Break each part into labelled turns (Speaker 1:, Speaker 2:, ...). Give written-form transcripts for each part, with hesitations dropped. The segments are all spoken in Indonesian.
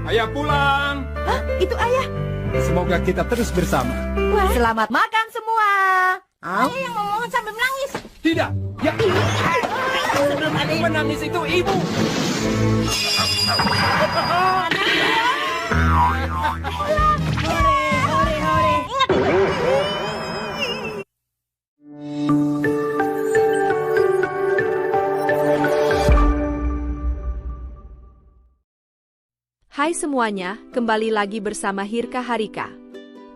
Speaker 1: Ayah pulang.
Speaker 2: Hah? Itu ayah.
Speaker 1: Semoga kita terus bersama.
Speaker 2: Wah. Selamat makan semua. Ayah yang ngomong sambil menangis.
Speaker 1: Tidak. Ya.
Speaker 2: Sebelum ada yang
Speaker 1: Menangis itu ibu.
Speaker 2: hore. Ingat.
Speaker 3: Hai semuanya, kembali lagi bersama Hirka Harika.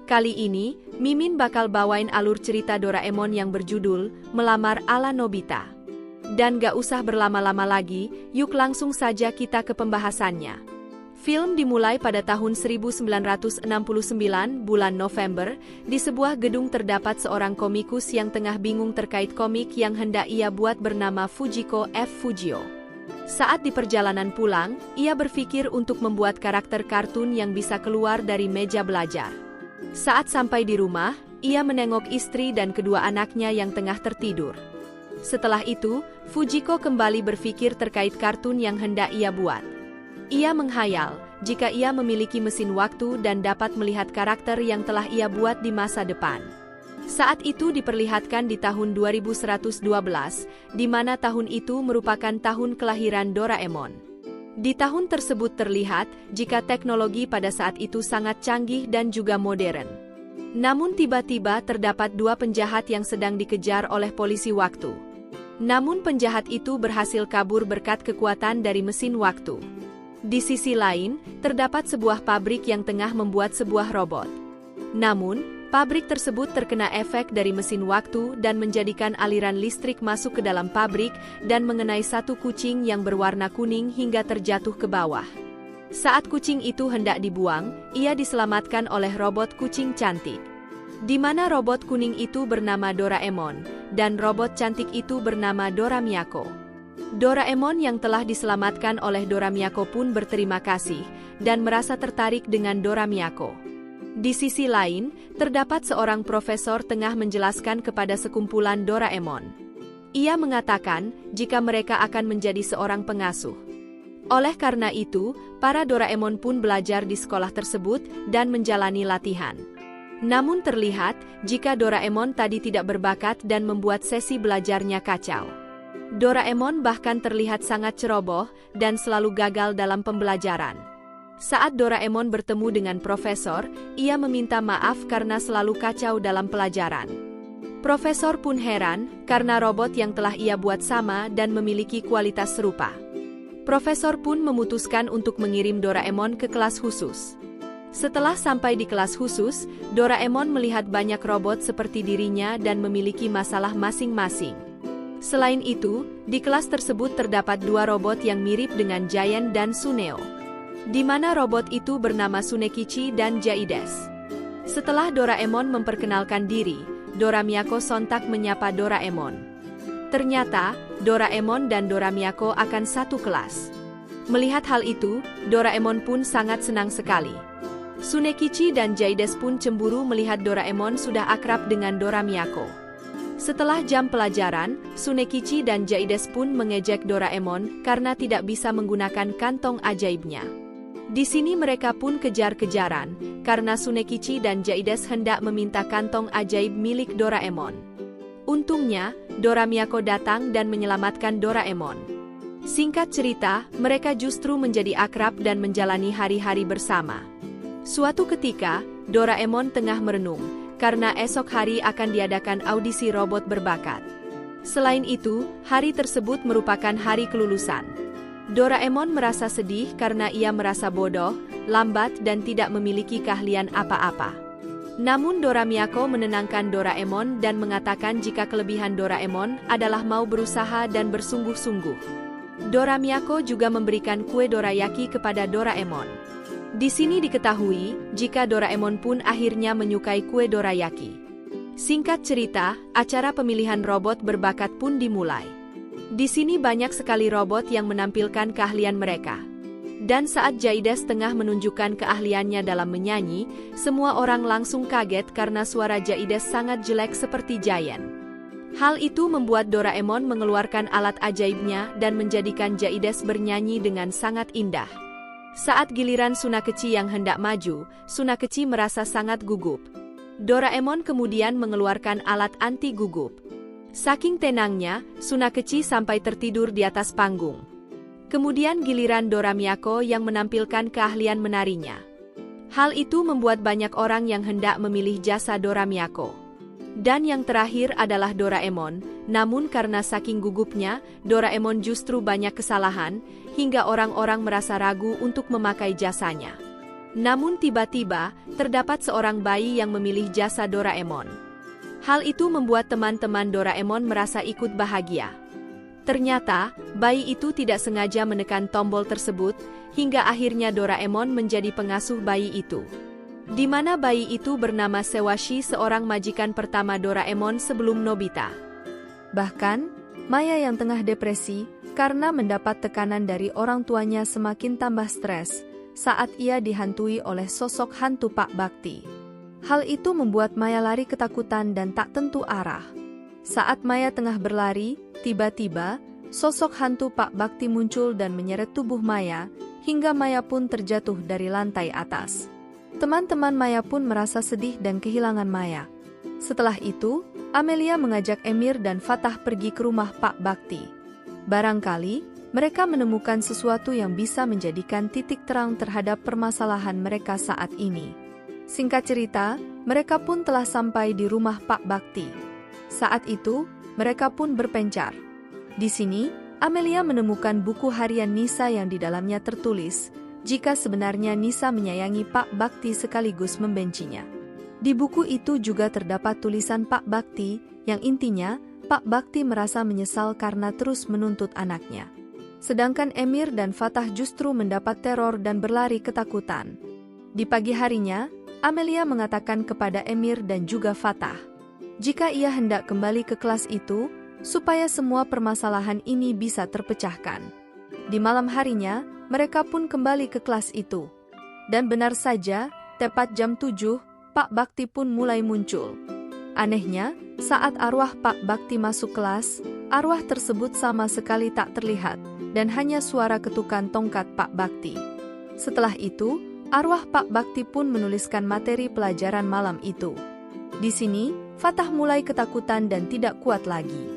Speaker 3: Kali ini, Mimin bakal bawain alur cerita Doraemon yang berjudul Melamar ala Nobita. Dan gak usah berlama-lama lagi, yuk langsung saja kita ke pembahasannya. Film dimulai pada tahun 1969 bulan November, di sebuah gedung terdapat seorang komikus yang tengah bingung terkait komik yang hendak ia buat bernama Fujiko F. Fujio. Saat di perjalanan pulang, ia berpikir untuk membuat karakter kartun yang bisa keluar dari meja belajar. Saat sampai di rumah, ia menengok istri dan kedua anaknya yang tengah tertidur. Setelah itu, Fujiko kembali berpikir terkait kartun yang hendak ia buat. Ia menghayal, jika ia memiliki mesin waktu dan dapat melihat karakter yang telah ia buat di masa depan. Saat itu diperlihatkan di tahun 2112, di mana tahun itu merupakan tahun kelahiran Doraemon. Di tahun tersebut terlihat jika teknologi pada saat itu sangat canggih dan juga modern. Namun tiba-tiba terdapat dua penjahat yang sedang dikejar oleh polisi waktu. Namun penjahat itu berhasil kabur berkat kekuatan dari mesin waktu. Di sisi lain, terdapat sebuah pabrik yang tengah membuat sebuah robot. Namun, pabrik tersebut terkena efek dari mesin waktu dan menjadikan aliran listrik masuk ke dalam pabrik dan mengenai satu kucing yang berwarna kuning hingga terjatuh ke bawah. Saat kucing itu hendak dibuang, ia diselamatkan oleh robot kucing cantik. Di mana robot kuning itu bernama Doraemon, dan robot cantik itu bernama Dora Miyako. Doraemon yang telah diselamatkan oleh Dora Miyako pun berterima kasih, dan merasa tertarik dengan Dora Miyako. Di sisi lain, terdapat seorang profesor tengah menjelaskan kepada sekumpulan Doraemon. Ia mengatakan jika mereka akan menjadi seorang pengasuh. Oleh karena itu, para Doraemon pun belajar di sekolah tersebut dan menjalani latihan. Namun terlihat jika Doraemon tadi tidak berbakat dan membuat sesi belajarnya kacau. Doraemon bahkan terlihat sangat ceroboh dan selalu gagal dalam pembelajaran. Saat Doraemon bertemu dengan profesor, ia meminta maaf karena selalu kacau dalam pelajaran. Profesor pun heran karena robot yang telah ia buat sama dan memiliki kualitas serupa. Profesor pun memutuskan untuk mengirim Doraemon ke kelas khusus. Setelah sampai di kelas khusus, Doraemon melihat banyak robot seperti dirinya dan memiliki masalah masing-masing. Selain itu, di kelas tersebut terdapat dua robot yang mirip dengan Giant dan Suneo, di mana robot itu bernama Tsunekichi dan Jaides. Setelah Doraemon memperkenalkan diri, Dora Miyako sontak menyapa Doraemon. Ternyata, Doraemon dan Dora Miyako akan satu kelas. Melihat hal itu, Doraemon pun sangat senang sekali. Tsunekichi dan Jaides pun cemburu melihat Doraemon sudah akrab dengan Dora Miyako. Setelah jam pelajaran, Tsunekichi dan Jaides pun mengejek Doraemon karena tidak bisa menggunakan kantong ajaibnya. Di sini mereka pun kejar-kejaran, karena Tsunekichi dan Jaides hendak meminta kantong ajaib milik Doraemon. Untungnya, Dora Miyako datang dan menyelamatkan Doraemon. Singkat cerita, mereka justru menjadi akrab dan menjalani hari-hari bersama. Suatu ketika, Doraemon tengah merenung, karena esok hari akan diadakan audisi robot berbakat. Selain itu, hari tersebut merupakan hari kelulusan. Doraemon merasa sedih karena ia merasa bodoh, lambat dan tidak memiliki keahlian apa-apa. Namun Dora Miyako menenangkan Doraemon dan mengatakan jika kelebihan Doraemon adalah mau berusaha dan bersungguh-sungguh. Dora Miyako juga memberikan kue dorayaki kepada Doraemon. Di sini diketahui jika Doraemon pun akhirnya menyukai kue dorayaki. Singkat cerita, acara pemilihan robot berbakat pun dimulai. Di sini banyak sekali robot yang menampilkan keahlian mereka. Dan saat Jaides tengah menunjukkan keahliannya dalam menyanyi, semua orang langsung kaget karena suara Jaides sangat jelek seperti Giant. Hal itu membuat Doraemon mengeluarkan alat ajaibnya dan menjadikan Jaides bernyanyi dengan sangat indah. Saat giliran Tsunakeci yang hendak maju, Tsunakeci merasa sangat gugup. Doraemon kemudian mengeluarkan alat anti gugup. Saking tenangnya, Tsunakeci sampai tertidur di atas panggung. Kemudian giliran Dora Miyako yang menampilkan keahlian menarinya. Hal itu membuat banyak orang yang hendak memilih jasa Dora Miyako. Dan yang terakhir adalah Doraemon, namun karena saking gugupnya, Doraemon justru banyak kesalahan, hingga orang-orang merasa ragu untuk memakai jasanya. Namun tiba-tiba, terdapat seorang bayi yang memilih jasa Doraemon. Hal itu membuat teman-teman Doraemon merasa ikut bahagia. Ternyata, bayi itu tidak sengaja menekan tombol tersebut, hingga akhirnya Doraemon menjadi pengasuh bayi itu. Di mana bayi itu bernama Sewashi, seorang majikan pertama Doraemon sebelum Nobita. Bahkan, Maya yang tengah depresi, karena mendapat tekanan dari orang tuanya semakin tambah stres, saat ia dihantui oleh sosok hantu Pak Bakti. Hal itu membuat Maya lari ketakutan dan tak tentu arah. Saat Maya tengah berlari, tiba-tiba, sosok hantu Pak Bakti muncul dan menyeret tubuh Maya, hingga Maya pun terjatuh dari lantai atas. Teman-teman Maya pun merasa sedih dan kehilangan Maya. Setelah itu, Amelia mengajak Emir dan Fatah pergi ke rumah Pak Bakti. Barangkali, mereka menemukan sesuatu yang bisa menjadikan titik terang terhadap permasalahan mereka saat ini. Singkat cerita, mereka pun telah sampai di rumah Pak Bakti. Saat itu, mereka pun berpencar. Di sini, Amelia menemukan buku harian Nisa yang di dalamnya tertulis, jika sebenarnya Nisa menyayangi Pak Bakti sekaligus membencinya. Di buku itu juga terdapat tulisan Pak Bakti, yang intinya, Pak Bakti merasa menyesal karena terus menuntut anaknya. Sedangkan Emir dan Fatah justru mendapat teror dan berlari ketakutan. Di pagi harinya, Amelia mengatakan kepada Emir dan juga Fatah, jika ia hendak kembali ke kelas itu, supaya semua permasalahan ini bisa terpecahkan. Di malam harinya, mereka pun kembali ke kelas itu. Dan benar saja, tepat jam 7, Pak Bakti pun mulai muncul. Anehnya, saat arwah Pak Bakti masuk kelas, arwah tersebut sama sekali tak terlihat, dan hanya suara ketukan tongkat Pak Bakti. Setelah itu, arwah Pak Bakti pun menuliskan materi pelajaran malam itu. Di sini, Fatah mulai ketakutan dan tidak kuat lagi.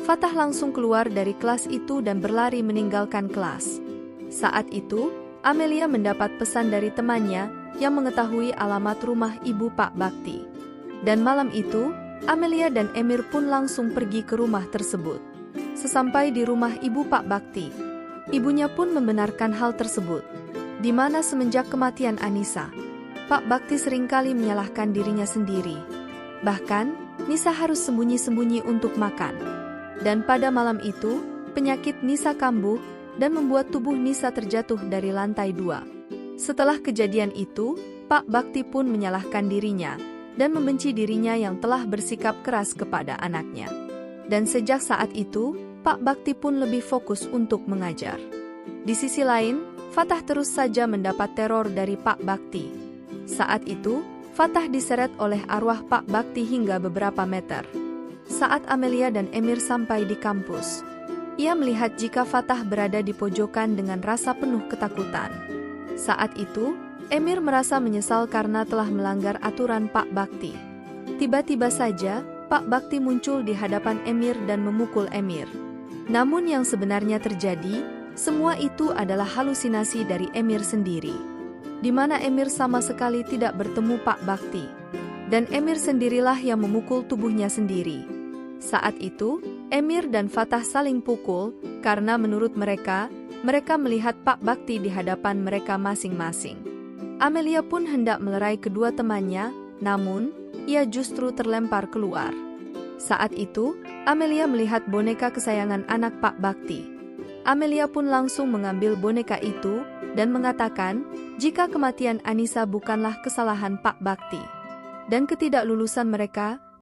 Speaker 3: Fatah langsung keluar dari kelas itu dan berlari meninggalkan kelas. Saat itu, Amelia mendapat pesan dari temannya yang mengetahui alamat rumah ibu Pak Bakti. Dan malam itu, Amelia dan Emir pun langsung pergi ke rumah tersebut. Sesampai di rumah ibu Pak Bakti, ibunya pun membenarkan hal tersebut. Di mana semenjak kematian Anissa, Pak Bakti seringkali menyalahkan dirinya sendiri. Bahkan, Nisa harus sembunyi-sembunyi untuk makan. Dan pada malam itu, penyakit Nisa kambuh dan membuat tubuh Nisa terjatuh dari lantai 2. Setelah kejadian itu, Pak Bakti pun menyalahkan dirinya dan membenci dirinya yang telah bersikap keras kepada anaknya. Dan sejak saat itu, Pak Bakti pun lebih fokus untuk mengajar. Di sisi lain, Fatah terus saja mendapat teror dari Pak Bakti. Saat itu, Fatah diseret oleh arwah Pak Bakti hingga beberapa meter. Saat Amelia dan Emir sampai di kampus, ia melihat jika Fatah berada di pojokan dengan rasa penuh ketakutan. Saat itu, Emir merasa menyesal karena telah melanggar aturan Pak Bakti. Tiba-tiba saja, Pak Bakti muncul di hadapan Emir dan memukul Emir. Namun yang sebenarnya terjadi, semua itu adalah halusinasi dari Emir sendiri. Di mana Emir sama sekali tidak bertemu Pak Bakti. Dan Emir sendirilah yang memukul tubuhnya sendiri. Saat itu, Emir dan Fatah saling pukul, karena menurut mereka melihat Pak Bakti di hadapan mereka masing-masing. Amelia pun hendak melerai kedua temannya, namun, ia justru terlempar keluar. Saat itu, Amelia melihat boneka kesayangan anak Pak Bakti. Amelia pun langsung mengambil boneka itu, dan mengatakan, jika kematian Anissa bukanlah kesalahan Pak Bakti. Dan ketidaklulusan mereka,